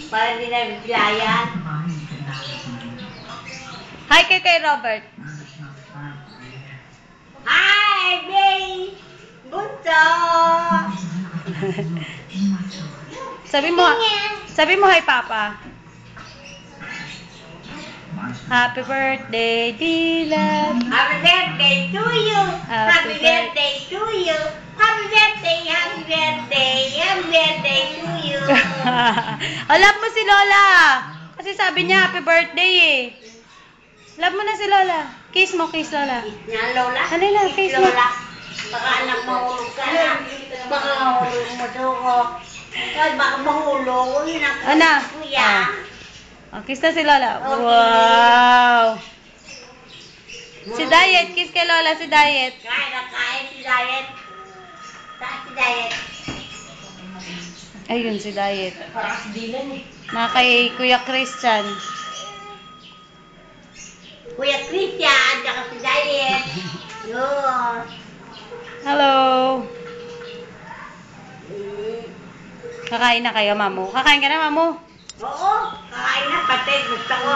Para hindi na bilayan. Hi kay Robert. Hi, Bay! Bunso! Sabi mo hi Papa. Happy birthday, Dylan. Happy birthday to you! Happy birthday to you! Happy birthday, happy birthday, happy birthday to you! Love mo si Lola. Kasi sabi niya happy birthday eh. Love mo na si Lola. Kiss mo, kiss Lola. Yan, Lola. Ano na, kiss mo. Lola. Baka anak mahulog ka na. Baka mahulog mo dugo. Ay, baka mahulog. Yun ako. Ano? Kuya. Kiss na si Lola. Okay. Wow. Si Diet, kiss kay Lola si Diet. Kain na kain si Diet. Saan si Diet? Ayun si Diet. Parang si Dylan eh. Na kay Kuya Christian. Kuya Christian, tsaka si Diet. Yun. Hello. Kakain na kayo, Mamo. Kakain ka na, Mamo? Oo, kakain na pati. Gusto ko.